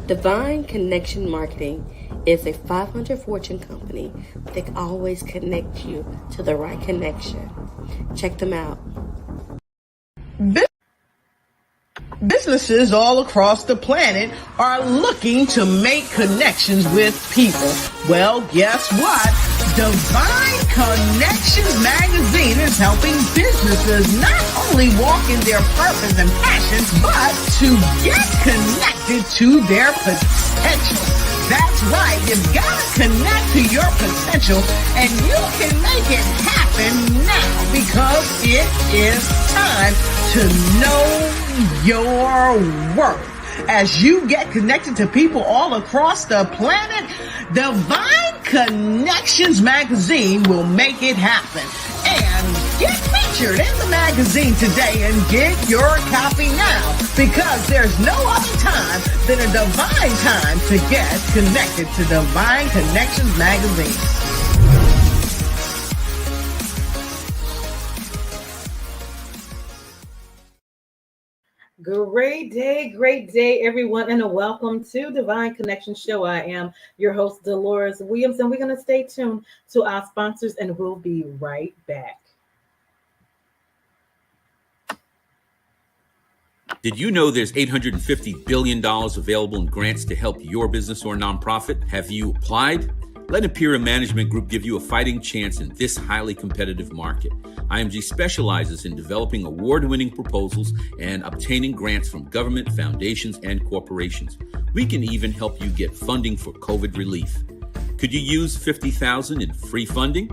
Divine Connection Marketing is a 500 Fortune company that can always connect you to the right connection. Check them out. Businesses all across the planet are looking to make connections with people. Well, guess what? Divine Connections magazine is helping businesses not only walk in their purpose and passions, but to get connected to their potential. That's right. You've got to connect to your potential, and you can make it happen now because it is time to know your worth. As you get connected to people all across the planet, Divine Connections magazine will make it happen. And get featured in the magazine today and get your copy now, because there's no other time than a divine time to get connected to Divine Connections magazine. Great day, everyone, and welcome to Divine Connection Show. I am your host, Deloris Williams, and we're going to stay tuned to our sponsors, and we'll be right back. Did you know there's $850 billion available in grants to help your business or nonprofit? Have you applied? Let Imperial Management Group give you a fighting chance in this highly competitive market. IMG specializes in developing award-winning proposals and obtaining grants from government, foundations, and corporations. We can even help you get funding for COVID relief. Could you use $50,000 in free funding?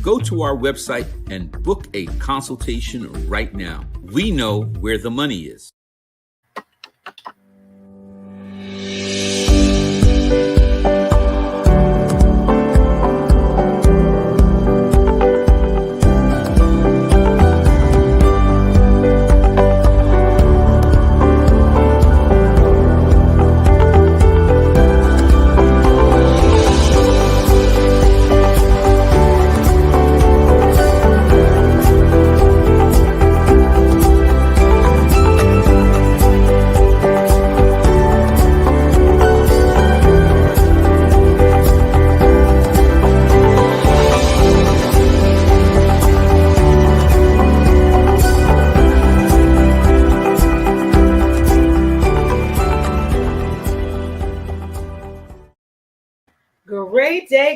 Go to our website and book a consultation right now. We know where the money is.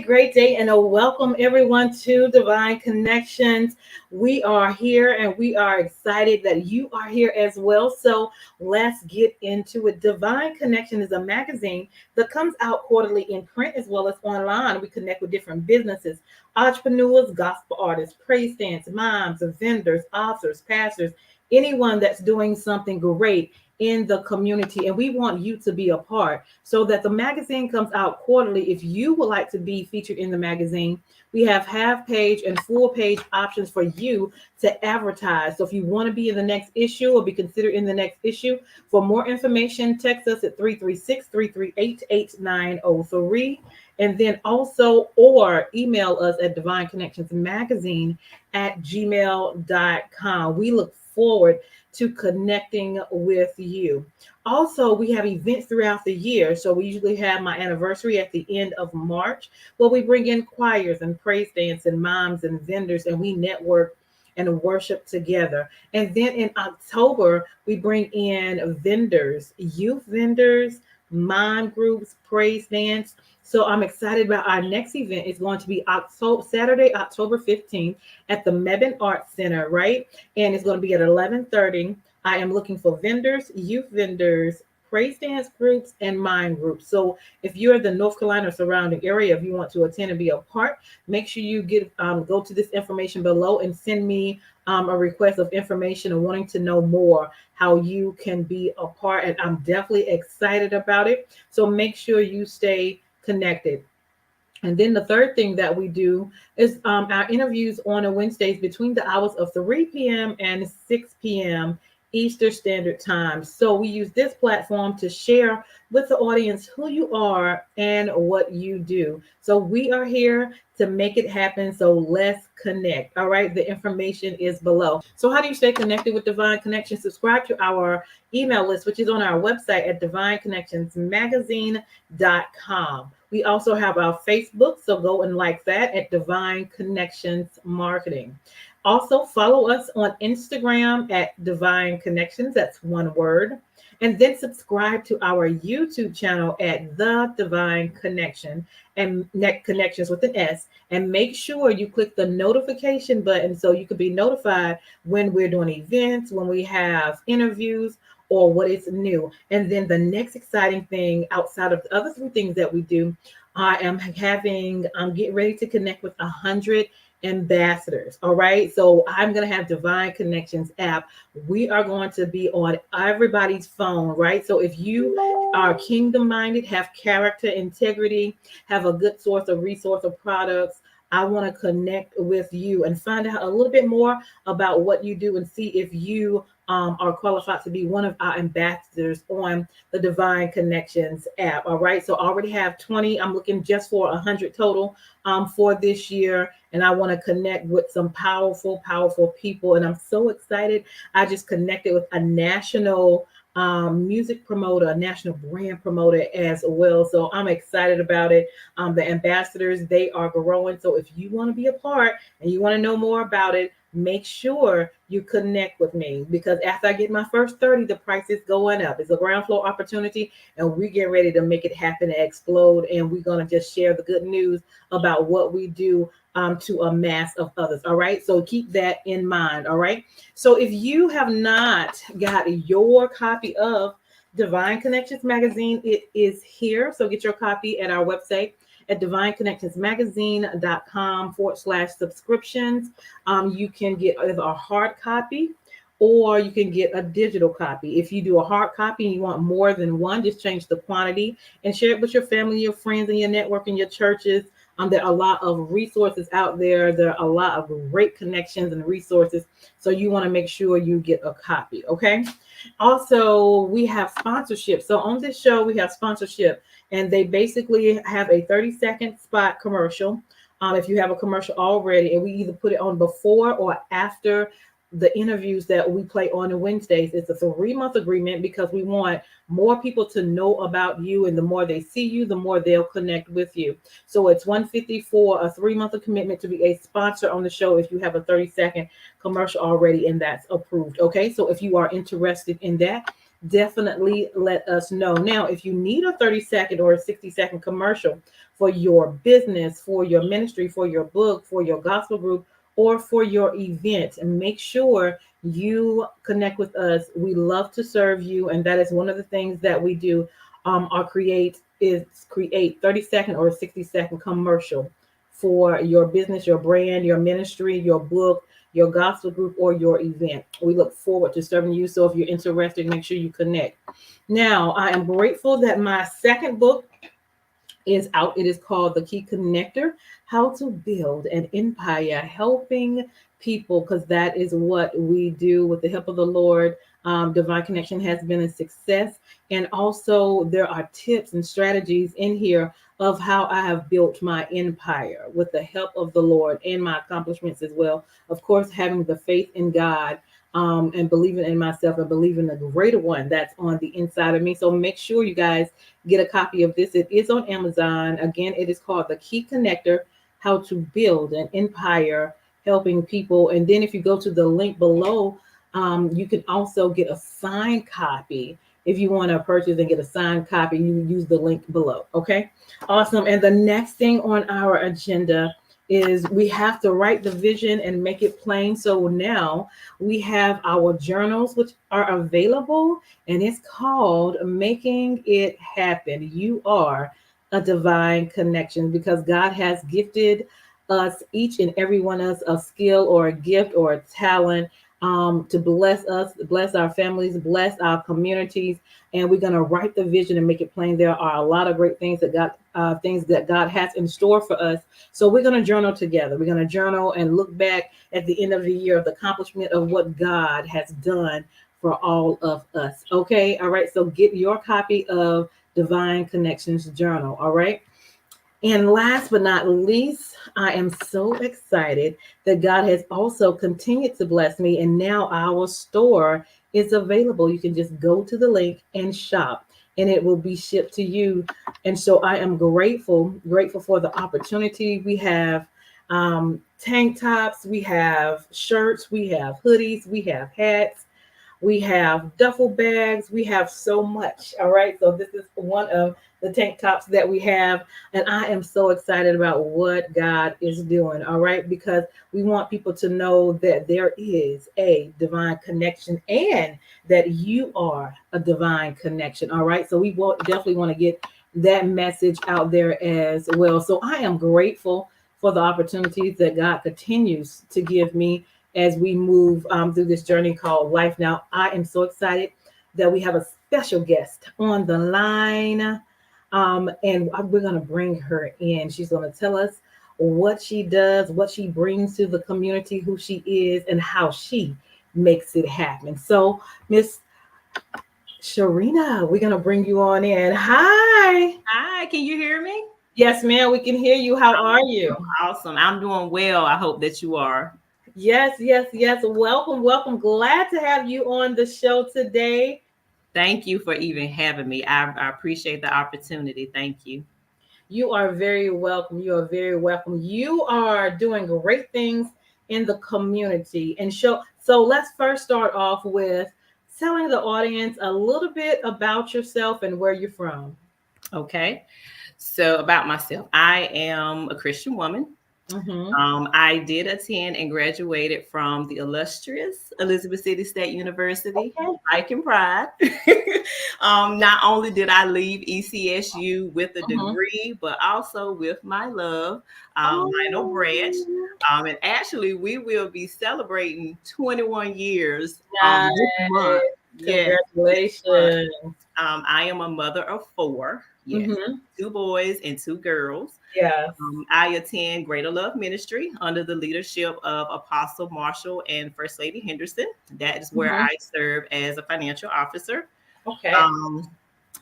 Great day, and welcome everyone to Divine Connections. We are here and we are excited that you are here as well. So let's get into it. Divine Connection is a magazine that comes out quarterly in print as well as online. We connect with different businesses, entrepreneurs, gospel artists, praise dancers, moms, vendors, authors, pastors, anyone that's doing something great in the community, and we want you to be a part so that the magazine comes out quarterly. If you would like to be featured in the magazine, we have half page and full page options for you to advertise. So if you want to be in the next issue or be considered in the next issue, for more information, text us at 336-338-8903, and then also or email us at divineconnectionsmagazine@gmail.com. We look forward to connecting with you. Also, we have events throughout the year. So we usually have my anniversary at the end of March, where we bring in choirs and praise dance and moms and vendors, and we network and worship together. And then in October, we bring in vendors, youth vendors, mom groups, praise dance. So I'm excited about our next event. It's going to be Saturday, October 15th at the Mebane Arts Center, right? And it's going to be at 11:30. I am looking for vendors, youth vendors, praise dance groups, and mime groups. So if you're in the North Carolina surrounding area, if you want to attend and be a part, make sure you go to this information below and send me a request of information and wanting to know more how you can be a part. And I'm definitely excited about it. So make sure you stay connected. And then the third thing that we do is our interviews on a Wednesdays between the hours of 3 p.m. and 6 p.m. Eastern Standard Time. So we use this platform to share with the audience who you are and what you do. So we are here to make it happen. So let's connect. All right. The information is below. So how do you stay connected with Divine Connections? Subscribe to our email list, which is on our website at divineconnectionsmagazine.com. We also have our Facebook, so go and like that at Divine Connections Marketing. Also, follow us on Instagram at Divine Connections. That's one word. And then subscribe to our YouTube channel at The Divine Connection and Connections with an S. And make sure you click the notification button so you can be notified when we're doing events, when we have interviews, or what is new. And then the next exciting thing outside of the other three things that we do, I'm getting ready to connect with 100 ambassadors. All right. So I'm going to have Divine Connections app. We are going to be on everybody's phone, right? So if you are kingdom minded, have character, integrity, have a good source of resource of products, I want to connect with you and find out a little bit more about what you do and see if you are qualified to be one of our ambassadors on the Divine Connections app. All right. So I already have 20. I'm looking just for 100 total for this year. And I want to connect with some powerful, powerful people. And I'm so excited. I just connected with a national music promoter, a national brand promoter as well. So I'm excited about it. The ambassadors, they are growing. So if you want to be a part and you want to know more about it, make sure you connect with me, because after I get my first 30, the price is going up. It's a ground floor opportunity, and we get ready to make it happen and explode. And we're going to just share the good news about what we do to a mass of others. All right. So keep that in mind. All right. So if you have not got your copy of Divine Connections Magazine, it is here. So get your copy at our website at divineconnectionsmagazine.com/subscriptions. You can get either a hard copy or you can get a digital copy. If you do a hard copy and you want more than one, just change the quantity and share it with your family, your friends, and your network and your churches. There are a lot of resources out there. There are a lot of great connections and resources. So you want to make sure you get a copy. Okay. Also, we have sponsorship. So on this show, we have sponsorship, and they basically have a 30-second spot commercial. If you have a commercial already, and we either put it on before or after the interviews that we play on Wednesdays. It's a 3-month agreement because we want more people to know about you, and the more they see you, the more they'll connect with you. So it's $150 for a 3-month commitment to be a sponsor on the show if you have a 30-second commercial already and that's approved. Okay, so if you are interested in that, definitely let us know. Now, if you need a 30-second or a 60-second commercial for your business, for your ministry, for your book, for your gospel group, or for your event, and make sure you connect with us. We love to serve you, and that is one of the things that we do. Create 30-second or 60-second commercial for your business, your brand, your ministry, your book, your gospel group, or your event. We look forward to serving you. So if you're interested, make sure you connect. Now, I am grateful that my second book is out. It is called The Key Connector: How to Build an Empire, helping people, because that is what we do with the help of the Lord. Divine Connection has been a success. And also there are tips and strategies in here of how I have built my empire with the help of the Lord, and my accomplishments as well. Of course, having the faith in God, and believing in myself and believing the greater one that's on the inside of me. So make sure you guys get a copy of this. It is on Amazon. Again, it is called The Key Connector: How to Build an Empire, helping people. And then if you go to the link below, you can also get a signed copy. If you want to purchase and get a signed copy, you use the link below. Okay, awesome. And the next thing on our agenda is we have to write the vision and make it plain. So now we have our journals, which are available, and it's called Making It Happen. You are a divine connection, because God has gifted us, each and every one of us, a skill or a gift or a talent, to bless us, bless our families, bless our communities. And we're going to write the vision and make it plain. There are a lot of great things that God has in store for us. So we're going to journal together. We're going to journal and look back at the end of the year of the accomplishment of what God has done for all of us. Okay. All right. So get your copy of Divine Connections Journal. All right. And last but not least, I am so excited that God has also continued to bless me. And now our store is available. You can just go to the link and shop, and it will be shipped to you. And so I am grateful for the opportunity. We have tank tops, we have shirts, we have hoodies, we have hats, we have duffel bags. We have so much. All right. So this is one of the tank tops that we have. And I am so excited about what God is doing. All right. Because we want people to know that there is a divine connection and that you are a divine connection. All right. So we will definitely want to get that message out there as well. So I am grateful for the opportunities that God continues to give me as we move through this journey called life. Now, I am so excited that we have a special guest on the line, and we're going to bring her in. She's going to tell us what she does, what she brings to the community, who she is, and how she makes it happen. So, Miss Sherenia, we're going to bring you on in. Hi. Hi, can you hear me? Yes, ma'am, we can hear you. How are you? Awesome. I'm doing well. I hope that you are. Yes, yes, yes. Welcome, welcome. Glad to have you on the show today. Thank you for even having me. I appreciate the opportunity. Thank you. You are very welcome. You are very welcome. You are doing great things in the community. And so let's first start off with telling the audience a little bit about yourself and where you're from. Okay. So about myself, I am a Christian woman. Mm-hmm. I did attend and graduated from the illustrious Elizabeth City State University, Okay. Pike and Pride. Not only did I leave ECSU with a Mm-hmm. degree, but also with my love, Lionel Branche. Oh, And actually, we will be celebrating 21 years nice. this month. Yes. Congratulations. I am a mother of four. Yes. Mm-hmm. 2 boys and 2 girls. Yes. I attend Greater Love Ministry under the leadership of Apostle Marshall and First Lady Henderson. That is where Mm-hmm. I serve as a financial officer. Okay.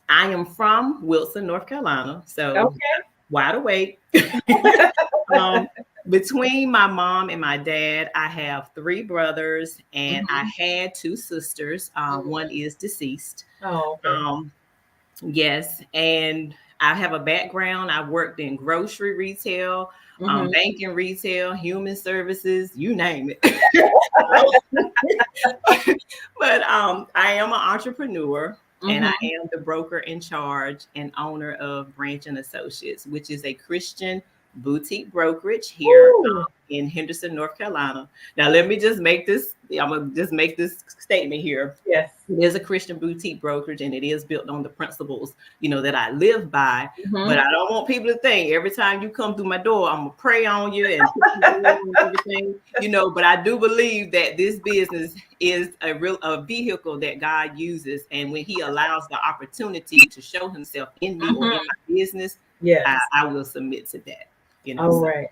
I am from Wilson, North Carolina, so Okay. wide awake. Between my mom and my dad, I have 3 brothers, and I had 2 sisters. One is deceased. Oh, okay. Yes, and I have a background. I worked in grocery retail, Mhm. banking retail, human services, you name it. But I am an entrepreneur, and I am the broker in charge and owner of Branche and Associates, which is a Christian boutique brokerage here Ooh. in Henderson, North Carolina. Now, let me just make this. I'm gonna just make this statement here. Yes. It is a Christian boutique brokerage, and it is built on the principles, that I live by. Mhm. But I don't want people to think every time you come through my door, I'm gonna pray on you and put you on everything, But I do believe that this business is a vehicle that God uses, and when He allows the opportunity to show Himself in me or in my business, Yes. I will submit to that. All So, right.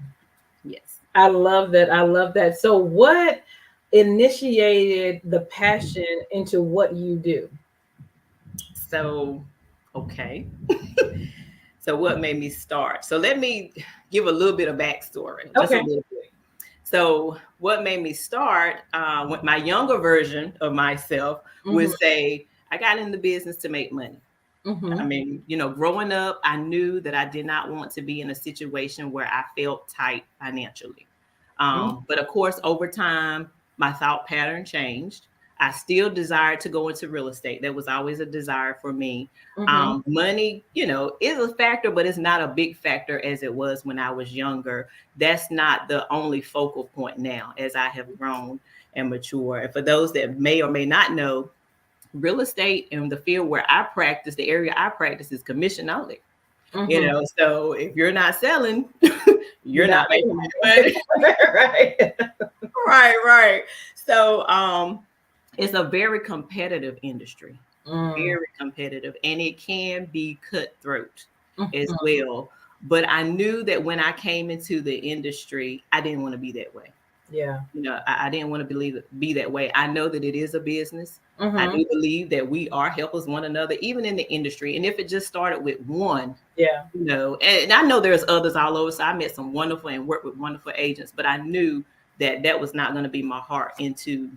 yes. I love that. I love that. So, what initiated the passion into what you do? So, okay. So what made me start? So let me give a little bit of backstory. Just a Okay. little bit. So what made me start? With my younger version of myself would say, I got in the business to make money. Mm-hmm. I mean, growing up, I knew that I did not want to be in a situation where I felt tight financially. But of course, over time, my thought pattern changed. I still desired to go into real estate. That was always a desire for me. Money, is a factor, but it's not a big factor as it was when I was younger. That's not the only focal point now as I have grown and mature. And for those that may or may not know, real estate in the field where I practice, the area I practice is commission only. So if you're not selling, you're not making money. Right. Right. So it's a very competitive industry, very competitive, and it can be cutthroat as well. But I knew that when I came into the industry, I didn't want to be that way. Yeah. You know, I didn't want to be that way. I know that it is a business. I Mm-hmm. do believe that we are helpers one another, even in the industry. And if it just started with one, Yeah. you know, and I know there's others all over. So I met some wonderful and worked with wonderful agents, but I knew that that was not going to be my heart into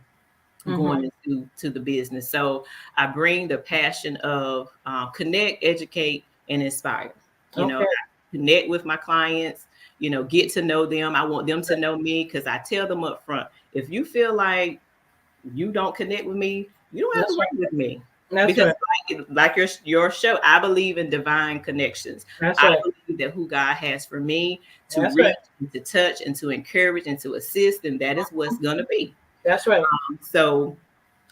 Mm-hmm. going to the business. So I bring the passion of connect, educate, and inspire. You know, Okay. I connect with my clients. You know, get to know them. I want them to know me because I tell them up front. If you feel like you don't connect with me, you don't have to That's work right. with me. That's Because right. like your show, I believe in divine connections. That's I right. believe that who God has for me to That's right. reach, and to touch, and to encourage, and to assist, and that is what's gonna be. That's right. So,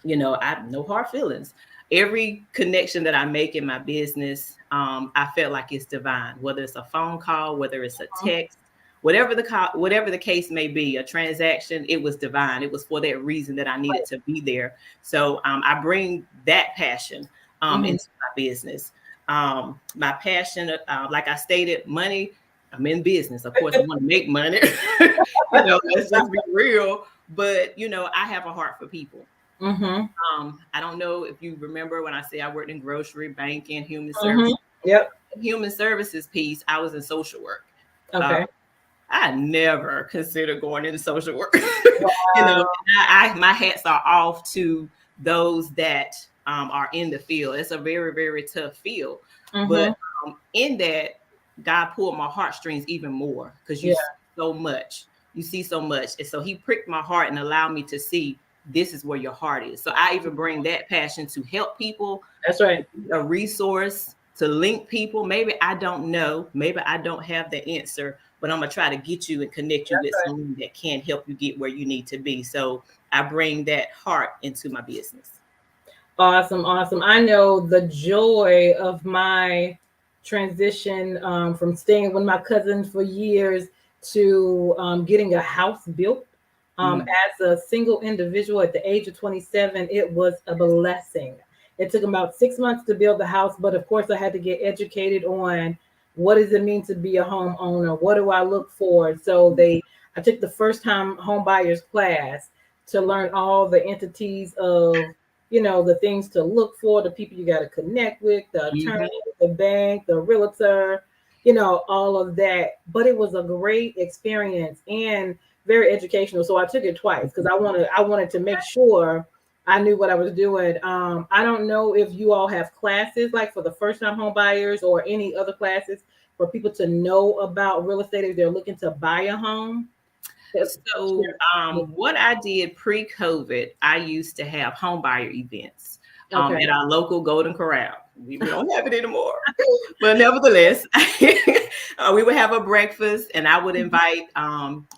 you know, I have no hard feelings. Every connection that I make in my business, I felt like it's divine, whether it's a phone call, whether it's a text, whatever the case may be, a transaction, it was divine. It was for that reason that I needed to be there. So I bring that passion Mm-hmm. into my business. My passion, like I stated, money. I'm in business. Of course, I want to make money. You know, let's just be real. But you know, I have a heart for people. Mm-hmm. I don't know if you remember when I say I worked in grocery, banking, human Mm-hmm. services. Yep. Human services piece, I was in social work. Uh, Okay. I never considered going into social work. You know, Wow. my hats are off to those that are in the field. It's a very, very tough field. But Mm-hmm. in that, God pulled my heartstrings even more because you Yeah. see so much. You see so much. And so he pricked my heart and allowed me to see this is where your heart is. So I even bring that passion to help people, That's right. a resource to link people. Maybe I don't know, maybe I don't have the answer, but I'm gonna try to get you and connect you That's with right. someone that can help you get where you need to be. So I bring that heart into my business. Awesome, awesome. I know the joy of my transition from staying with my cousins for years to getting a house built. Mm. As a single individual at the age of 27, it was a blessing. It took about 6 months to build the house, but of course, I had to get educated on what does it mean to be a homeowner? What do I look for? I took the first time home buyers class to learn all the entities of the things to look for, the people you got to connect with, the attorney, Mhm. the bank, the realtor, all of that. But it was a great experience and very educational. So I took it twice because I wanted to make sure I knew what I was doing. I don't know if you all have classes like for the first time home buyers or any other classes for people to know about real estate if they're looking to buy a home. So, what I did pre-COVID, I used to have home buyer events Okay. at our local Golden Corral. We don't have it anymore, but nevertheless, we would have a breakfast, and I would invite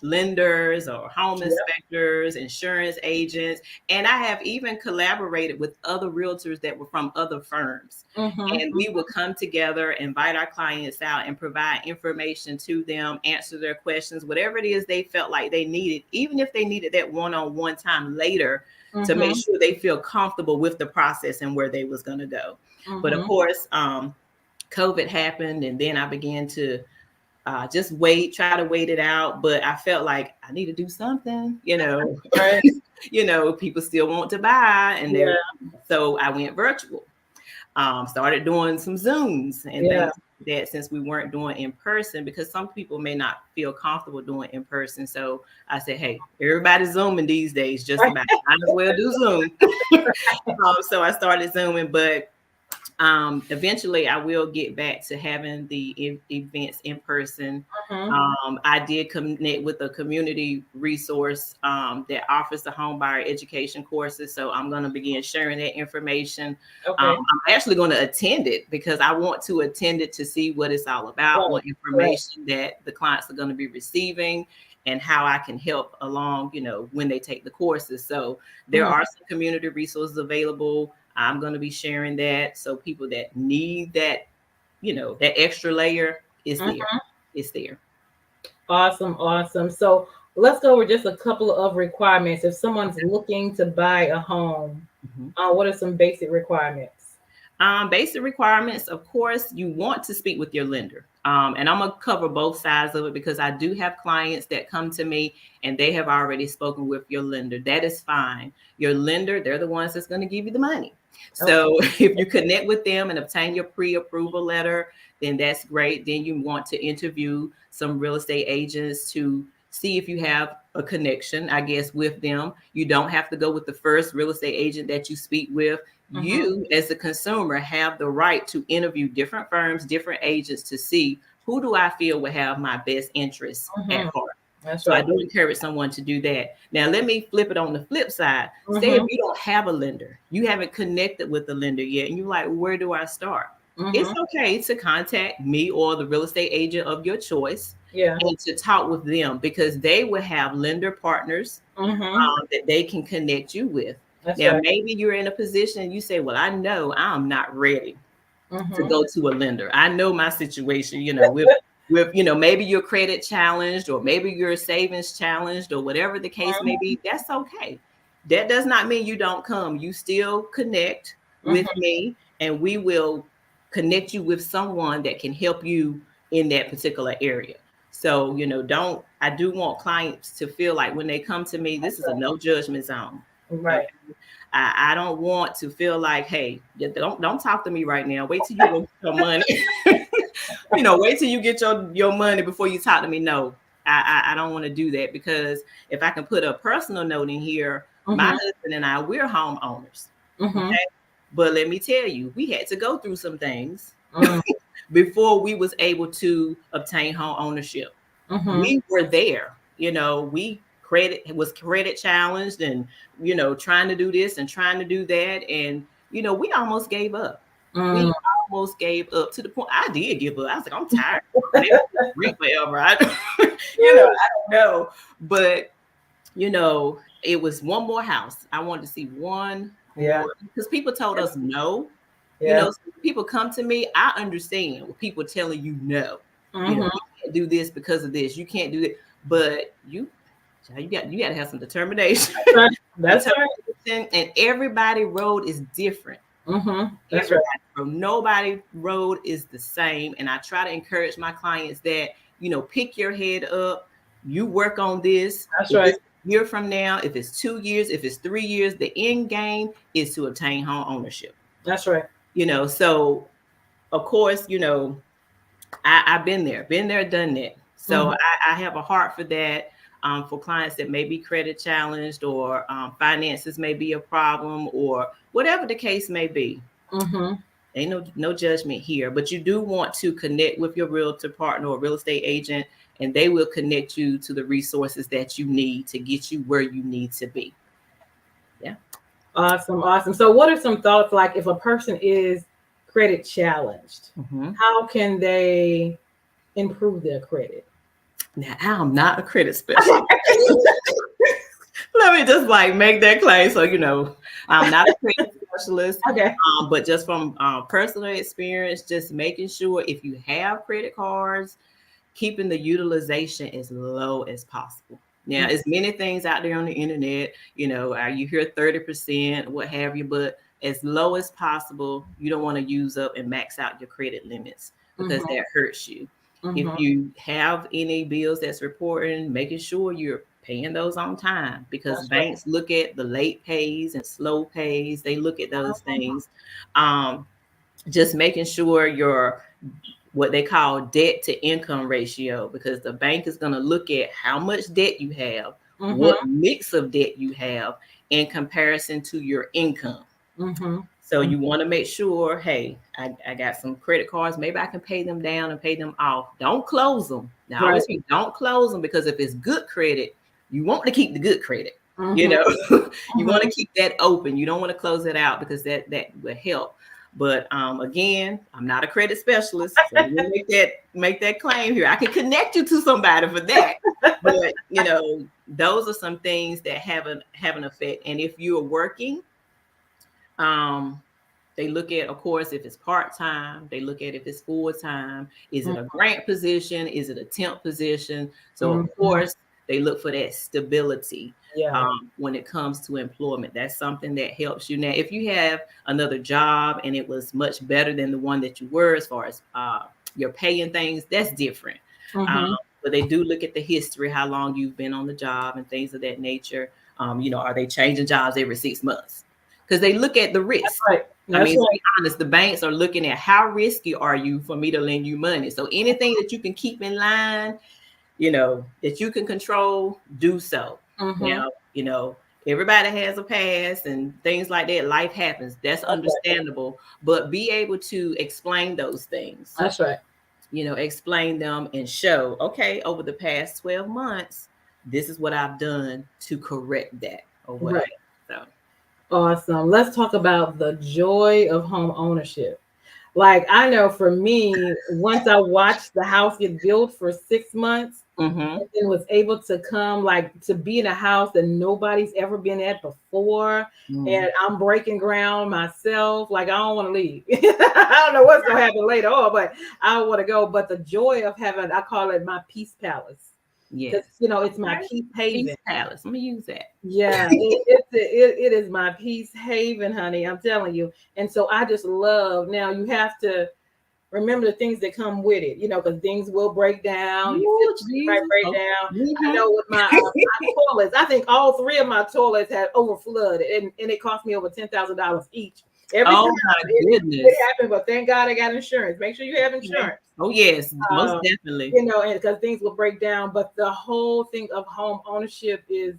lenders or home Yep. inspectors, insurance agents, and I have even collaborated with other realtors that were from other firms. And Mm-hmm. we would come together, invite our clients out, and provide information to them, answer their questions, whatever it is they felt like they needed, even if they needed that one-on-one time later to make Mm-hmm. sure they feel comfortable with the process and where they was going to go. But of Mm-hmm. course, COVID happened, and then I began to just try to wait it out. But I felt like I need to do something, Right. people still want to buy, and Yeah. so I went virtual. Started doing some Zooms and Yeah. things like that since we weren't doing in person because some people may not feel comfortable doing in person. So I said, hey, everybody's Zooming these days, just about. Might as well do Zoom. So I started Zooming, but eventually I will get back to having the events in person. Mm-hmm. I did connect with a community resource that offers the home buyer education courses. So I'm going to begin sharing that information. Okay. I'm actually going to attend it because I want to attend it to see what it's all about, Right. what information that the clients are going to be receiving, and how I can help along, when they take the courses. So there Mhm. are some community resources available. I'm going to be sharing that. So people that need that, that extra layer is there. Mhm. It's there. Awesome, awesome. So let's go over just a couple of requirements. If someone's looking to buy a home, Mhm. what are some basic requirements? Basic requirements, of course, you want to speak with your lender. And I'm going to cover both sides of it because I do have clients that come to me and they have already spoken with your lender. That is fine. Your lender, they're the ones that's going to give you the money. So if you connect with them and obtain your pre-approval letter, then that's great. Then you want to interview some real estate agents to see if you have a connection, I guess, with them. You don't have to go with the first real estate agent that you speak with. You, as a consumer, have the right to interview different firms, different agents to see who do I feel will have my best interests at heart. That's So right. I do encourage someone to do that. Now, let me flip it on the flip side. Say if you don't have a lender, you haven't connected with the lender yet, and you're like, where do I start? It's okay to contact me or the real estate agent of your choice and to talk with them because they will have lender partners that they can connect you with. That's now, right. maybe you're in a position you say, well, I know I'm not ready to go to a lender. I know my situation, with maybe you're credit challenged or maybe you're savings challenged or whatever the case may be. That's okay. That does not mean you don't come. You still connect with me and we will connect you with someone that can help you in that particular area. So, I do want clients to feel like when they come to me, this is a no judgment zone. Right. Okay? I don't want to feel like, hey, don't talk to me right now. Wait till you go get your money. Wait till you get your money before you talk to me. No, I don't want to do that because if I can put a personal note in here, my husband and I, we're homeowners. Okay? But let me tell you, we had to go through some things before we was able to obtain home ownership. We were there, we was credit challenged and, trying to do this and trying to do that. And, we almost gave up. We almost gave up to the point I did give up. I was like, I'm tired. Drink forever. I don't know. But, it was one more house. I wanted to see one more because people told us no. So people come to me. I understand what people telling you no. You can't do this because of this. You can't do it. But you got to have some determination. That's right. And everybody road is different. That's right. Nobody road is the same. And I try to encourage my clients that, pick your head up. You work on this. That's right. A year from now, if it's 2 years, if it's 3 years, the end game is to obtain home ownership. That's right. So of course, I've been there, done that. So I have a heart for that. For clients that may be credit challenged or finances may be a problem or whatever the case may be. Ain't no judgment here, but you do want to connect with your realtor partner or real estate agent, and they will connect you to the resources that you need to get you where you need to be. Yeah. Awesome. So what are some thoughts, like if a person is credit challenged, how can they improve their credit? Now, I'm not a credit specialist. Let me just make that claim. So, I'm not a credit specialist. Okay. But just from personal experience, just making sure if you have credit cards, keeping the utilization as low as possible. Now, there's many things out there on the internet, you hear 30%, what have you, but as low as possible, you don't want to use up and max out your credit limits because that hurts you. If you have any bills that's reporting, making sure you're paying those on time because banks look at the late pays and slow pays. They look at those things. Just making sure your what they call debt to income ratio, because the bank is going to look at how much debt you have, what mix of debt you have in comparison to your income. So you want to make sure, hey, I got some credit cards. Maybe I can pay them down and pay them off. Don't close them. Now, I always say don't close them because if it's good credit, you want to keep the good credit. You want to keep that open. You don't want to close it out because that will help. But again, I'm not a credit specialist. So make that claim here. I can connect you to somebody for that. But those are some things that have an effect. And if you are working, they look at, of course, if it's part-time, they look at if it's full-time. Is it a grant position? Is it a temp position? So of course, they look for that stability when it comes to employment. That's something that helps you. Now, if you have another job and it was much better than the one that you were as far as your pay and things, that's different. But they do look at the history, how long you've been on the job and things of that nature. Are they changing jobs every 6 months? Because they look at the risk. That's right. To be honest, the banks are looking at how risky are you for me to lend you money. So anything that you can keep in line, that you can control, do so. Now, everybody has a past and things like that. Life happens. That's understandable. But be able to explain those things. That's right. Explain them and show, okay, over the past 12 months, this is what I've done to correct that or whatever. Right. So awesome. Let's talk about the joy of home ownership. Like, I know for me, once I watched the house get built for 6 months, and then was able to come, like, to be in a house that nobody's ever been at before, and I'm breaking ground myself. Like, I don't want to leave. I don't know what's gonna happen later on, but I want to go. But the joy of having, I call it my peace palace. Yes, it's my peace haven. Peace palace. Let me use that. Yeah, it is my peace haven, honey. I'm telling you. And so I just love. Now you have to remember the things that come with it, because things will break down. Might break down. I know with my toilets, I think all 3 of my toilets had over flooded, and it cost me over $10,000 each. Every time goodness. It happened, but thank God I got insurance. Make sure you have insurance. Oh yes, most definitely. And because things will break down, but the whole thing of home ownership is,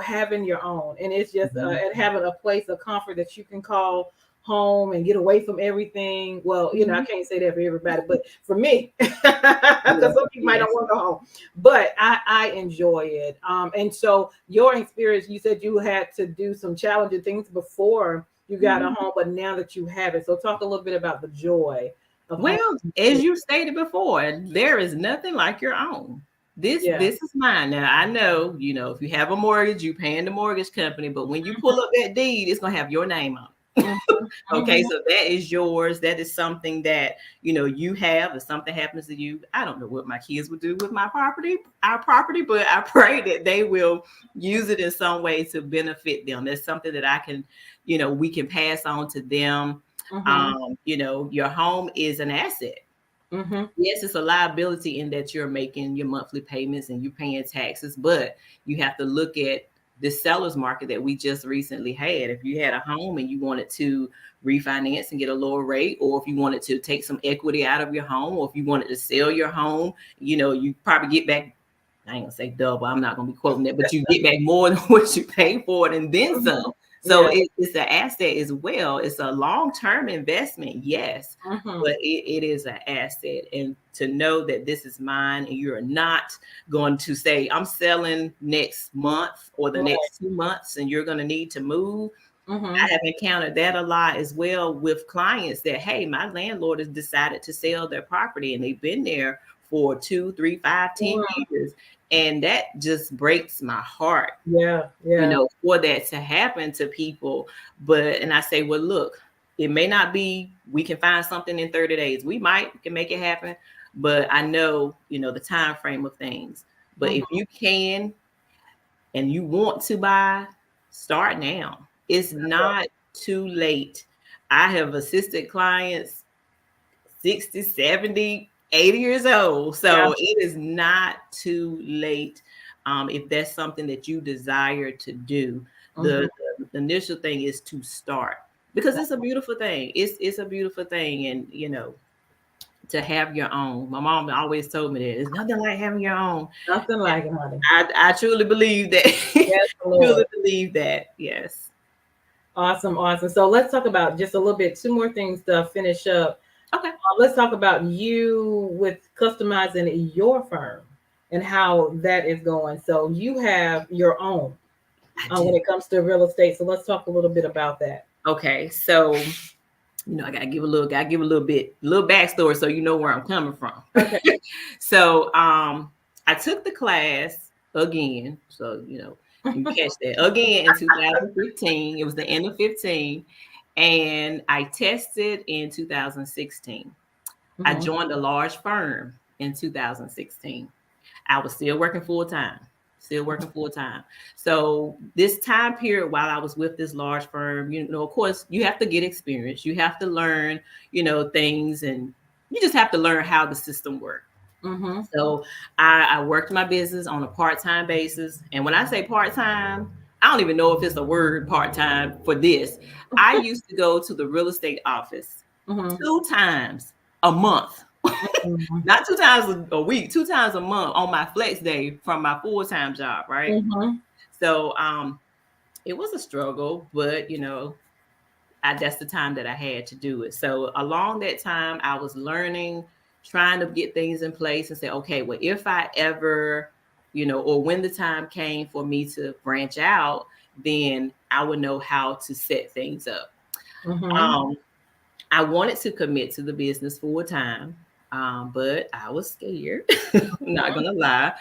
having your own, and it's just and having a place of comfort that you can call home and get away from everything. Well, I can't say that for everybody, but for me, because some people might not want to go home, but I enjoy it. And so your experience, you said you had to do some challenging things before you got a home, but now that you have it, so talk a little bit about the joy of home. As you stated before, there is nothing like your own. This is mine. Now I know, if you have a mortgage, you paying the mortgage company, but when you pull up that deed, it's gonna have your name on it. Okay, so that is yours. That is something that you have. If something happens to you, I don't know what my kids would do with our property, but I pray that they will use it in some way to benefit them. That's something that I can, we can pass on to them. Your home is an asset. Yes, it's a liability in that you're making your monthly payments and you're paying taxes, but you have to look at the seller's market that we just recently had. If you had a home and you wanted to refinance and get a lower rate, or if you wanted to take some equity out of your home, or if you wanted to sell your home, you probably get back, I ain't gonna say double, I'm not gonna be quoting that, but you get back more than what you paid for it and then some. So it's an asset as well. It's a long-term investment, yes, but it is an asset. And to know that this is mine and you're not going to say, I'm selling next month or the next 2 months and you're going to need to move. I have encountered that a lot as well with clients that, hey, my landlord has decided to sell their property and they've been there for 2, 3, 5, 10 years. And that just breaks my heart, for that to happen to people. And I say, well, look, it may not be, we can find something in 30 days. We can make it happen. But I know, the time frame of things. But if you can and you want to buy, start now. It's not too late. I have assisted clients 60, 70, 80 years old. So it is not too late. If that's something that you desire to do, the initial thing is to start, because it's a beautiful thing. It's a beautiful thing. And, to have your own. My mom always told me that it's nothing like having your own. Nothing like it, honey. I truly believe that. Yes, truly believe that. Yes. Awesome. So let's talk about just a little bit, 2 more things to finish up. Okay. Let's talk about you with customizing your firm and how that is going. So you have your own when it comes to real estate. So let's talk a little bit about that. Okay. So, I gotta give a little backstory so you know where I'm coming from. Okay. So I took the class again. So, you catch that again in 2015. It was the end of 15. And I tested in 2016. I joined a large firm in 2016. I was still working full time. So this time period while I was with this large firm, of course, you have to get experience. You have to learn, things and you just have to learn how the system works. Mm-hmm. So I worked my business on a part-time basis. And when I say part-time, I don't even know if it's a word part-time for this. I used to go to the real estate office Mm-hmm. 2 times a month. Mm-hmm. Not 2 times a week, 2 times a month on my flex day from my full-time job, right? Mm-hmm. So it was a struggle, but that's the time that I had to do it. So along that time, I was learning, trying to get things in place and say, okay, well, if I ever, or when the time came for me to branch out, then I would know how to set things up. Mm-hmm. I wanted to commit to the business full time, but I was scared, not gonna lie,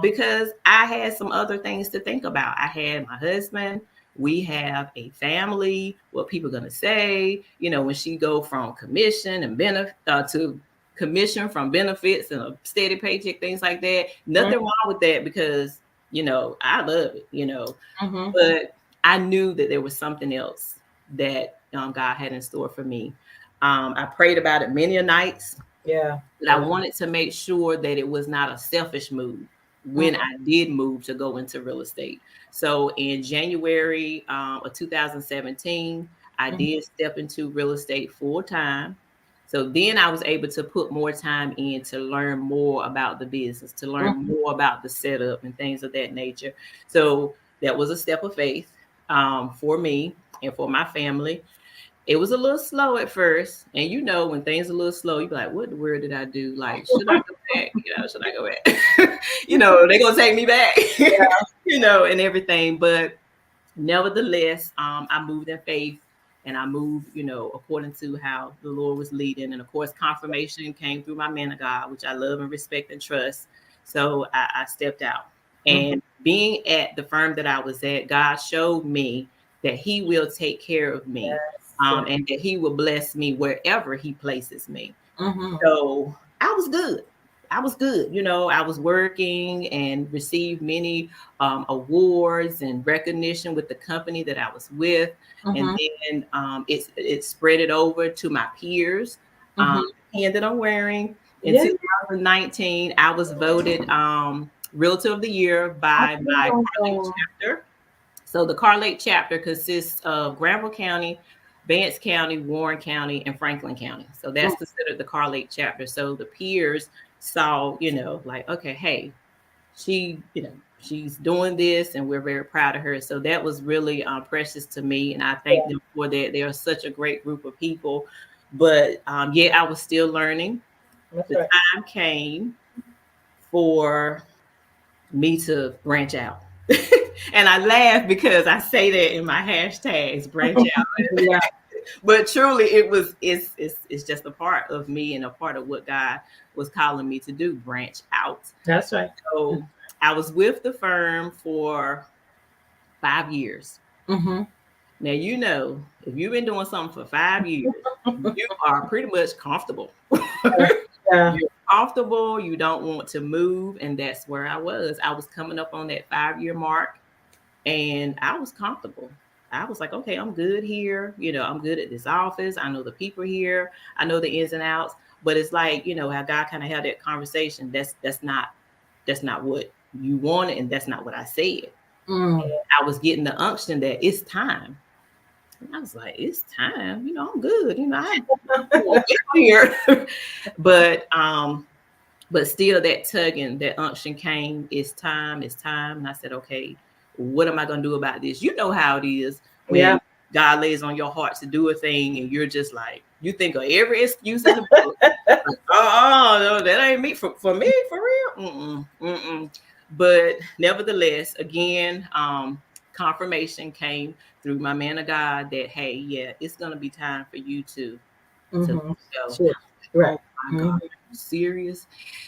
because I had some other things to think about. I had my husband. We have a family. What people gonna say? When she go from commission and benefit to commission from benefits and a steady paycheck, things like that. Nothing wrong with that because I love it. Mm-hmm. But I knew that there was something else that God had in store for me. I prayed about it many a nights, Yeah. but I wanted to make sure that it was not a selfish move when I did move to go into real estate. So in January of 2017, I did step into real estate full time. So then I was able to put more time in to learn more about the business, to learn more about the setup and things of that nature. So that was a step of faith for me and for my family. It was a little slow at first. And when things are a little slow, you be like, what the word did I do? Like, should I go back? Should I go back? They're gonna take me back, and everything. But nevertheless, I moved in faith and I moved, according to how the Lord was leading. And of course, confirmation came through my man of God, which I love and respect and trust. So I stepped out. And being at the firm that I was at, God showed me that He will take care of me. And that He will bless me wherever He places me. So I was good. I was good. I was working and received many awards and recognition with the company that I was with. And then it spread it over to my peers. And that I'm wearing. In 2019, I was voted Realtor of the Year by my Carlake chapter. So the Carlake chapter consists of Granville County, Vance County, Warren County, and Franklin County. So that's considered the Carlake chapter. So the peers saw, like, okay, hey, she's doing this and we're very proud of her. So that was really precious to me. And I thank them for that. They are such a great group of people. But I was still learning. The time came for me to branch out. And I laugh because I say that in my hashtags, branch out. But truly it's just a part of me and a part of what God was calling me to do, branch out. That's right. So I was with the firm for 5 years. Now, if you've been doing something for 5 years, you are pretty much comfortable. You're comfortable. You don't want to move. And that's where I was. I was coming up on that 5-year mark and I was comfortable. I was like, okay, I'm good here. I'm good at this office. I know the people here. I know the ins and outs. But it's like, how God kind of had that conversation. That's not what you wanted. And that's not what I said. I was getting the unction that it's time. And I was like, it's time. I'm good. I'm here. But still that tugging, that unction came. It's time. And I said, okay, what am I going to do about this? You know how it is when God lays on your heart to do a thing and you're just like, you think of every excuse in the book. Like, no, that ain't me. For me, for real. But nevertheless, again, confirmation came through my man of God that, hey, it's going to be time for you to go. Right. Oh my God, are you serious?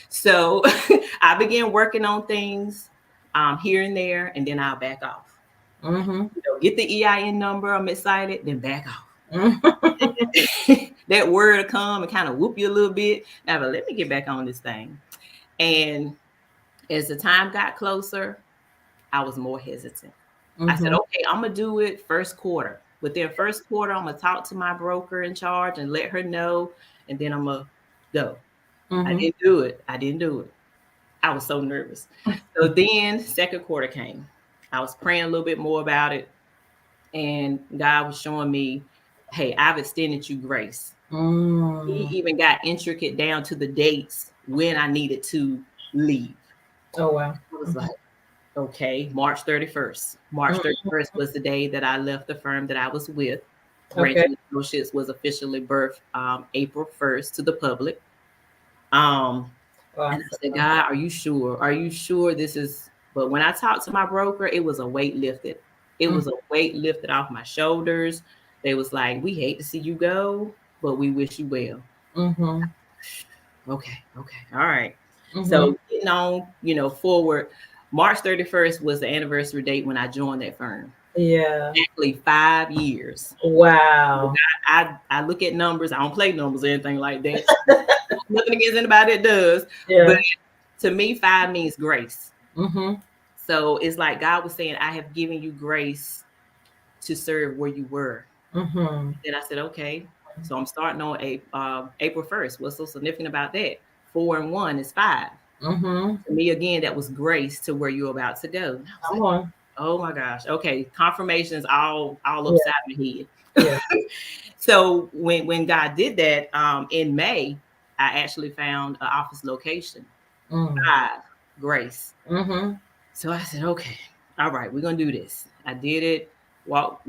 So I began working on things here and there, and then I'll back off. Get the EIN number, I'm excited, then back off. That word will come and kind of whoop you a little bit. Now, but let me get back on this thing. And as the time got closer, I was more hesitant. I said, okay, I'm going to do it first quarter. Within first quarter, I'm going to talk to my broker in charge and let her know. And then I'm going to go. I Mhm. didn't do it. I didn't do it. I was so nervous. So then second quarter came. I was praying a little bit more about it. And God was showing me, hey, I've extended you grace. He Mm. even got intricate down to the dates when I needed to leave. Oh wow. I was like, okay, March 31st. March Mhm. 31st was the day that I left the firm that I was with. Branche Okay. Associates was officially birthed April 1st to the public. Um, and I said, Awesome. God, are you sure? Are you sure this is? But when I talked to my broker, it was a weight lifted. It was a weight lifted off my shoulders. They was like, we hate to see you go, but we wish you well. Mm-hmm. Okay, all right. Mm-hmm. So getting on, forward. March 31st was the anniversary date when I joined that firm. Yeah. Exactly 5 years. Wow. I look at numbers. I don't play numbers or anything like that. Nothing against anybody that does. Yeah. But to me, 5 means grace. Mm-hmm. So it's like God was saying, I have given you grace to serve where you were. Mm-hmm. Then I said, okay. So I'm starting on April 1st. What's so significant about that? 4 and 1 is 5. Mm-hmm. To me, again, that was grace to where you're about to go. I was Come like, on. oh my gosh. Okay. Confirmations all Yeah. upside my head. Yeah. So when God did that in May, I actually found an office location. Mm. 5, grace. Mm-hmm. So I said, okay, all right, we're gonna do this. I did it. Walk,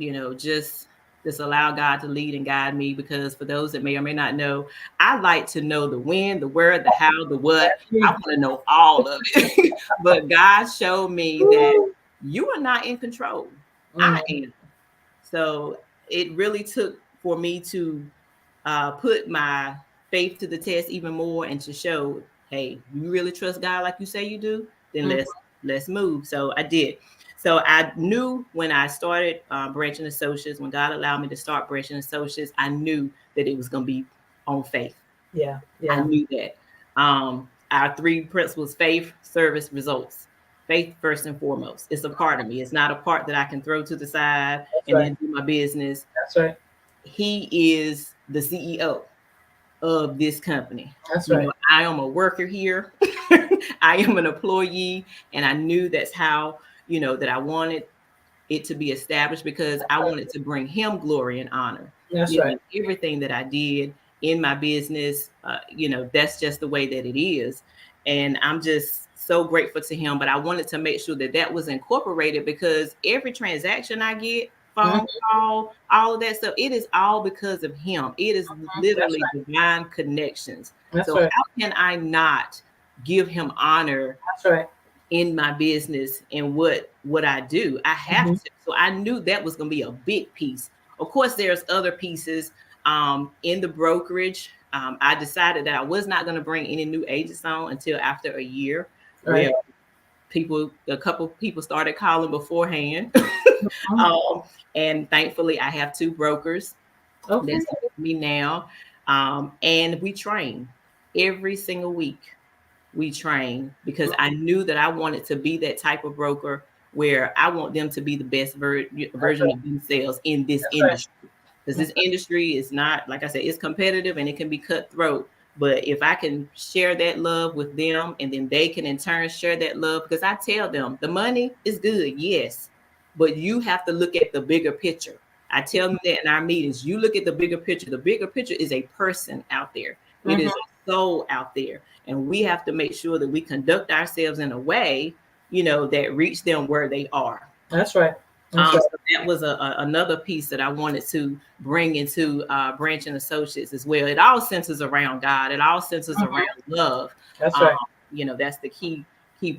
just allow God to lead and guide me, because for those that may or may not know, I like to know the when, the where, the how, the what. I want to know all of it. But God showed me that you are not in control. I am. So it really took for me to put my faith to the test even more, and to show, hey, you really trust God like you say you do, then let's move. So I did. So I knew when I started Branche Associates, when God allowed me to start Branche Associates, I knew that it was going to be on faith. Yeah. I Yeah. knew that. Our 3 principles: faith, service, results. Faith first and foremost. It's a part of me. It's not a part that I can throw to the side That's and right. then do my business. That's right. He is the CEO of this company. That's right. I am a worker here. I am an employee, and I knew that's how, that I wanted it to be established, because I wanted to bring him glory and honor. That's right. Everything that I did in my business, that's just the way that it is. And I'm just so grateful to him. But I wanted to make sure that that was incorporated, because every transaction I get, phone call, all of that stuff, it is all because of him. It is literally divine connections. That's So right. how can I not give him honor That's right. in my business and what I do? I have to. So I knew that was going to be a big piece. Of course, there's other pieces in the brokerage. I decided that I was not going to bring any new agents on until after a year, where a couple people started calling beforehand. And thankfully I have 2 brokers that's with me now. And we train every single week. We train, because I knew that I wanted to be that type of broker where I want them to be the best version of themselves in this industry. Because this industry is not, like I said, it's competitive and it can be cutthroat. But if I can share that love with them, and then they can in turn share that love, because I tell them the money is good, yes, but you have to look at the bigger picture. I tell them that in our meetings. You look at the bigger picture. The bigger picture is a person out there. It is a soul out there. And we have to make sure that we conduct ourselves in a way, that reach them where they are. That's right. So that was another piece that I wanted to bring into Branche Associates as well. It all centers around God. It all centers around love. That's right. That's the key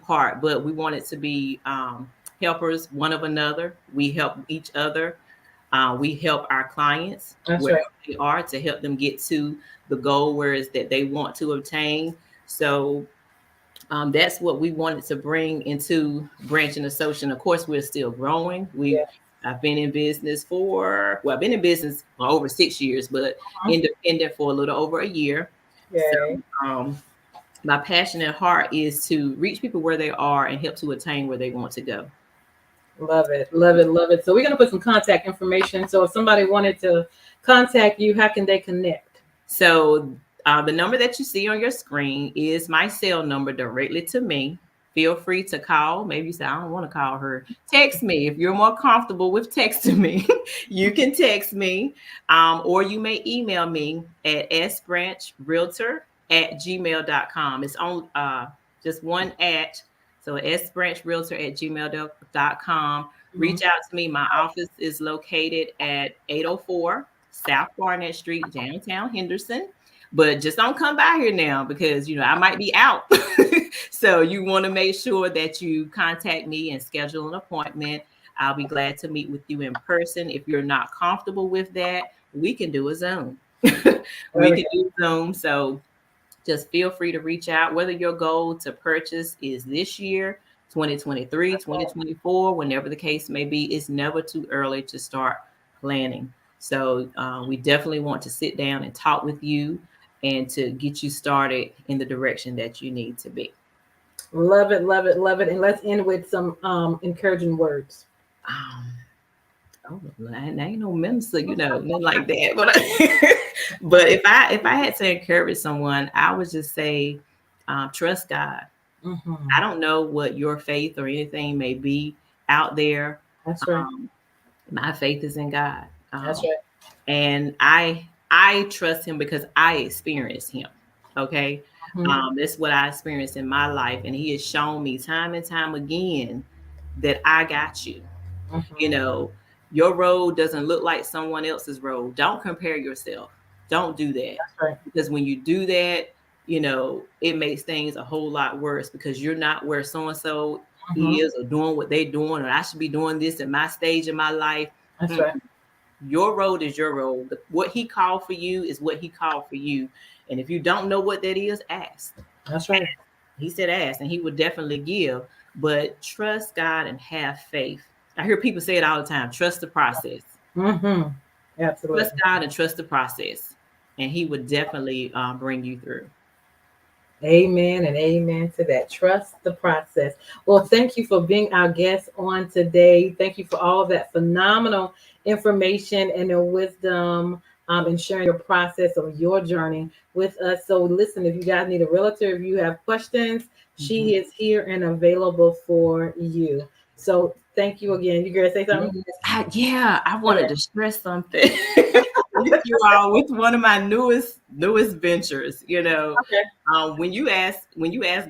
part. But we want it to be helpers one of another. We help each other. We help our clients where they are, to help them get to the goal where is that they want to obtain. So that's what we wanted to bring into Branche Associates. Of course, we're still growing. I've been in business for over 6 years, but independent for a little over a year. So my passion and heart is to reach people where they are and help to attain where they want to go. Love it. Love it. Love it. So we're going to put some contact information. So if somebody wanted to contact you, how can they connect? So The number that you see on your screen is my cell number directly to me. Feel free to call. Maybe you say, I don't want to call her. Text me. If you're more comfortable with texting me, you can text me. Or you may email me at sbranchrealtor@gmail.com. It's on just one at. So sbranchrealtor@gmail.com. Reach out to me. My office is located at 804 South Barnett Street, downtown Henderson. But just don't come by here now because, I might be out. So you want to make sure that you contact me and schedule an appointment. I'll be glad to meet with you in person. If you're not comfortable with that, we can do a Zoom. We can do Zoom. So just feel free to reach out, whether your goal to purchase is this year, 2023, 2024, whenever the case may be. It's never too early to start planning. So we definitely want to sit down and talk with you and to get you started in the direction that you need to be. Love it, love it, love it. And let's end with some encouraging words. I ain't no minister, nothing like that. But if I had to encourage someone, I would just say, trust God. Mm-hmm. I don't know what your faith or anything may be out there. That's right. My faith is in God. That's right. And I trust him because I experienced him. Okay. Mm-hmm. That's what I experienced in my life. And he has shown me time and time again that I got you. Mm-hmm. Your road doesn't look like someone else's road. Don't compare yourself. Don't do that. That's right. Because when you do that, it makes things a whole lot worse because you're not where so-and-so is or doing what they're doing, or I should be doing this at my stage in my life. That's right. Your road is your road. What he called for you is what he called for you. And if you don't know what that is, ask. That's right. He said ask, and he would definitely give. But trust God and have faith. I hear people say it all the time. Trust the process. Mm-hmm. Absolutely. Trust God and trust the process. And he would definitely bring you through. Amen and amen to that. Trust the process. Well, thank you for being our guest on today. Thank you for all of that phenomenal information and the wisdom and sharing your process of your journey with us. So listen, if you guys need a realtor, if you have questions, she is here and available for you. So thank you again. You gonna say something? I wanted to stress something with you all with one of my newest ventures. Okay. When you ask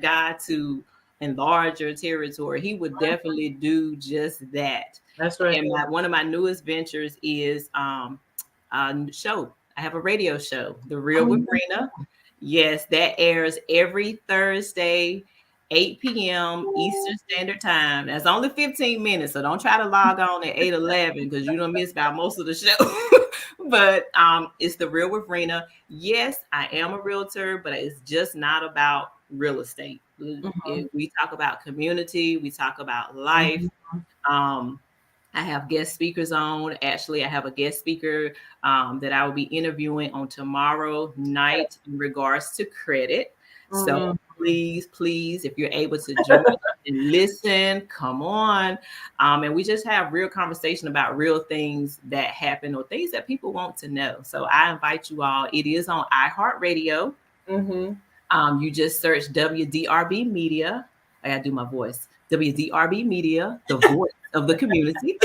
God to enlarge your territory, he would definitely do just that. That's right. And one of my newest ventures is show. I have a radio show, The Real with Brina. Yes, that airs every Thursday, 8 p.m. Eastern Standard Time. That's only 15 minutes, so don't try to log on at 8:11 because you don't miss about most of the show. But it's The Real with Brina. Yes, I am a realtor, but it's just not about real estate. We talk about community. We talk about life. I have guest speakers on. Actually, I have a guest speaker that I will be interviewing on tomorrow night in regards to credit. So please, if you're able to join and listen, come on. And we just have real conversation about real things that happen or things that people want to know. So I invite you all. It is on iHeartRadio. You just search WDRB Media. I gotta do my voice. WDRB Media, the voice of the community.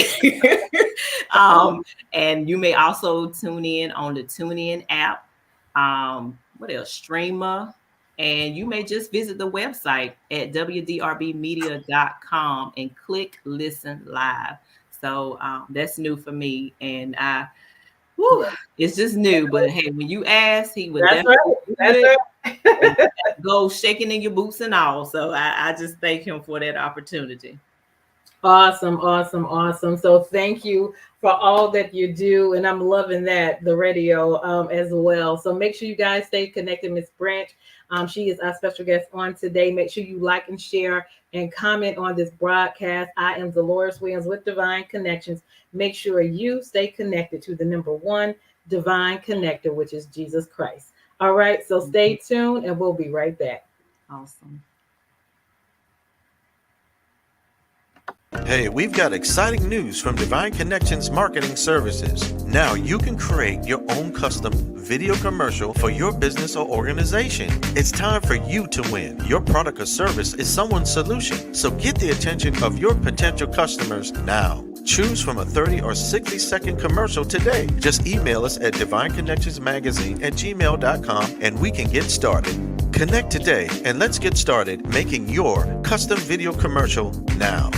And you may also tune in on the TuneIn app. What else? Streamer. And you may just visit the website at wdrbmedia.com and click listen live. So that's new for me. And it's just new. But hey, when you ask, he would definitely go shaking in your boots and all. So I just thank him for that opportunity. Awesome. So thank you for all that you do. And I'm loving that, the radio as well. So make sure you guys stay connected, Miss Branche. She is our special guest on today. Make sure you like and share and comment on this broadcast. I am Deloris Williams with Divine Connections. Make sure you stay connected to the number one divine connector, which is Jesus Christ. All right. So stay tuned and we'll be right back. Awesome. Hey, we've got exciting news from Divine Connections Marketing Services. Now you can create your own custom video commercial for your business or organization. It's time for you to win. Your product or service is someone's solution, so get the attention of your potential customers now. Choose from a 30 or 60-second commercial today. Just email us at divineconnectionsmagazine@gmail.com and we can get started. Connect today and let's get started making your custom video commercial now.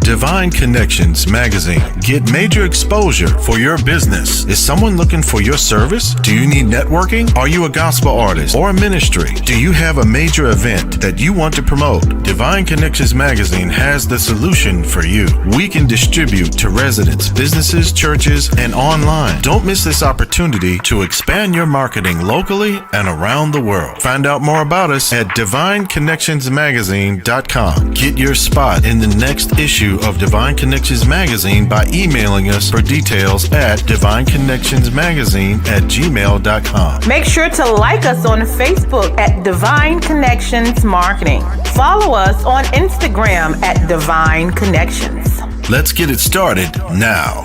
Divine Connections Magazine. Get major exposure for your business. Is someone looking for your service? Do you need networking? Are you a gospel artist or a ministry? Do you have a major event that you want to promote? Divine Connections Magazine has the solution for you. We can distribute to residents, businesses, churches, and online. Don't miss this opportunity to expand your marketing locally and around the world. Find out more about us at divineconnectionsmagazine.com. Get your spot in the next issue of Divine Connections Magazine by emailing us for details at divineconnectionsmagazine@gmail.com. Make sure to like us on Facebook at Divine Connections Marketing. Follow us on Instagram at Divine Connections. Let's get it started now.